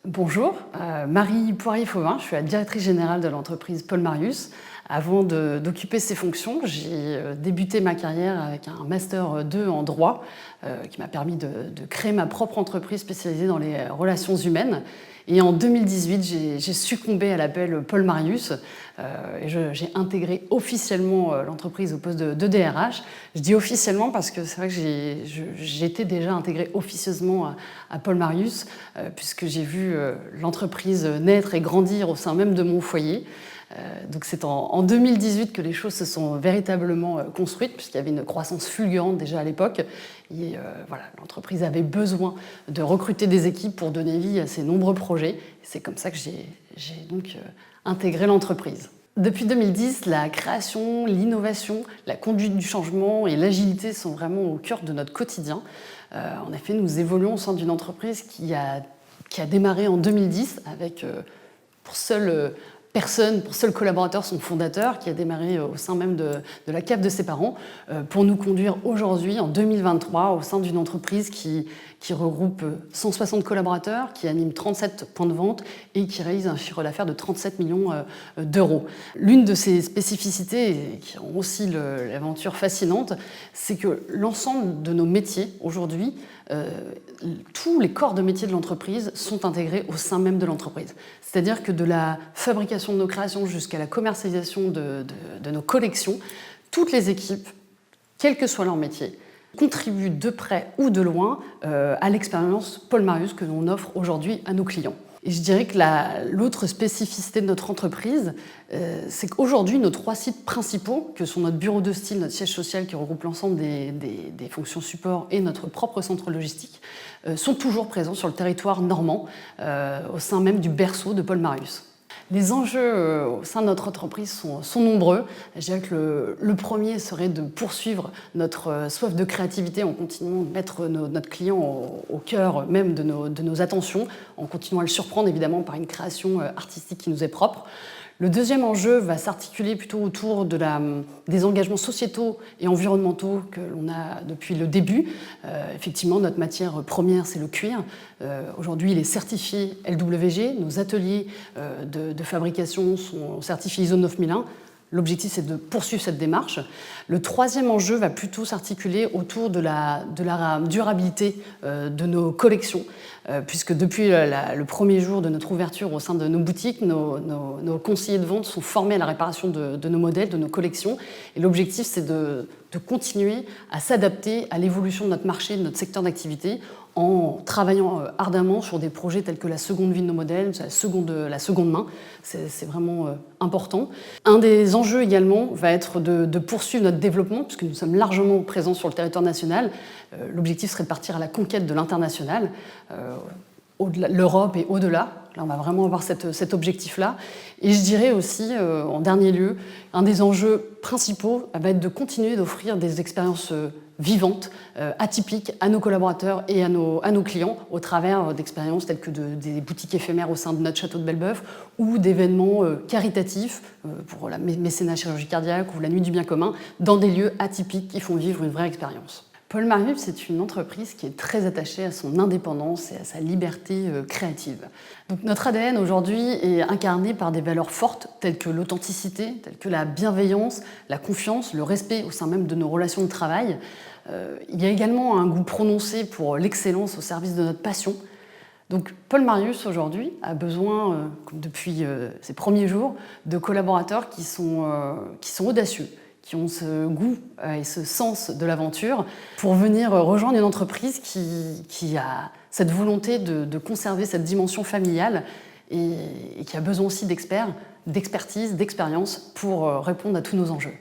Bonjour, Marie Poirier-Fauvin, je suis la directrice générale de l'entreprise Paul Marius. Avant d'occuper ces fonctions, j'ai débuté ma carrière avec un Master 2 en droit qui m'a permis de créer ma propre entreprise spécialisée dans les relations humaines. Et en 2018, j'ai succombé à l'appel Paul Marius et j'ai intégré officiellement l'entreprise au poste de DRH. Je dis officiellement parce que c'est vrai que j'étais déjà intégrée officieusement à Paul Marius puisque j'ai vu l'entreprise naître et grandir au sein même de mon foyer. Donc c'est en 2018 que les choses se sont véritablement construites, puisqu'il y avait une croissance fulgurante déjà à l'époque. Et voilà, l'entreprise avait besoin de recruter des équipes pour donner vie à ses nombreux projets. C'est comme ça que j'ai donc intégré l'entreprise. Depuis 2010, la création, l'innovation, la conduite du changement et l'agilité sont vraiment au cœur de notre quotidien. En effet, nous évoluons au sein d'une entreprise qui a démarré en 2010 avec pour seul collaborateur, son fondateur, qui a démarré au sein même de la cave de ses parents, pour nous conduire aujourd'hui, en 2023, au sein d'une entreprise qui regroupe 160 collaborateurs, qui anime 37 points de vente et qui réalise un chiffre d'affaires de 37 millions d'euros. L'une de ses spécificités, qui rend aussi l'aventure fascinante, c'est que l'ensemble de nos métiers aujourd'hui, tous les corps de métier de l'entreprise sont intégrés au sein même de l'entreprise. C'est-à-dire que de la fabrication de nos créations jusqu'à la commercialisation de nos collections, toutes les équipes, quel que soit leur métier, contribuent de près ou de loin à l'expérience Paul Marius que l'on offre aujourd'hui à nos clients. Et je dirais que l'autre spécificité de notre entreprise, c'est qu'aujourd'hui, nos 3 sites principaux, que sont notre bureau de style, notre siège social qui regroupe l'ensemble des fonctions support et notre propre centre logistique, sont toujours présents sur le territoire normand, au sein même du berceau de Paul Marius. Les enjeux au sein de notre entreprise sont nombreux. Je dirais que le premier serait de poursuivre notre soif de créativité en continuant de mettre notre client au cœur même de nos attentions, en continuant à le surprendre évidemment par une création artistique qui nous est propre. Le deuxième enjeu va s'articuler plutôt autour des engagements sociétaux et environnementaux que l'on a depuis le début. Effectivement, notre matière première, c'est le cuir. Aujourd'hui, il est certifié LWG. Nos ateliers de fabrication sont certifiés ISO 9001. L'objectif, c'est de poursuivre cette démarche. Le troisième enjeu va plutôt s'articuler autour de la durabilité de nos collections, puisque depuis le premier jour de notre ouverture au sein de nos boutiques, nos conseillers de vente sont formés à la réparation de nos modèles, de nos collections. Et l'objectif, c'est de continuer à s'adapter à l'évolution de notre marché, de notre secteur d'activité, en travaillant ardemment sur des projets tels que la seconde vie de nos modèles, la seconde main. C'est vraiment important. Un des enjeux également va être de poursuivre notre développement, puisque nous sommes largement présents sur le territoire national. L'objectif serait de partir à la conquête de l'international, l'Europe et au-delà. Là, on va vraiment avoir cet objectif-là. Et je dirais aussi, en dernier lieu, un des enjeux principaux va être de continuer d'offrir des expériences vivantes, atypiques à nos collaborateurs et à nos clients au travers d'expériences telles que des boutiques éphémères au sein de notre château de Belbeuf ou d'événements caritatifs pour la mécénat chirurgie cardiaque ou la nuit du bien commun dans des lieux atypiques qui font vivre une vraie expérience. Paul Marius, c'est une entreprise qui est très attachée à son indépendance et à sa liberté créative. Donc, notre ADN aujourd'hui est incarné par des valeurs fortes telles que l'authenticité, telles que la bienveillance, la confiance, le respect au sein même de nos relations de travail. Il y a également un goût prononcé pour l'excellence au service de notre passion. Donc, Paul Marius aujourd'hui a besoin, depuis ses premiers jours, de collaborateurs qui sont audacieux, qui ont ce goût et ce sens de l'aventure pour venir rejoindre une entreprise qui a cette volonté de conserver cette dimension familiale et qui a besoin aussi d'experts, d'expertise, d'expérience pour répondre à tous nos enjeux.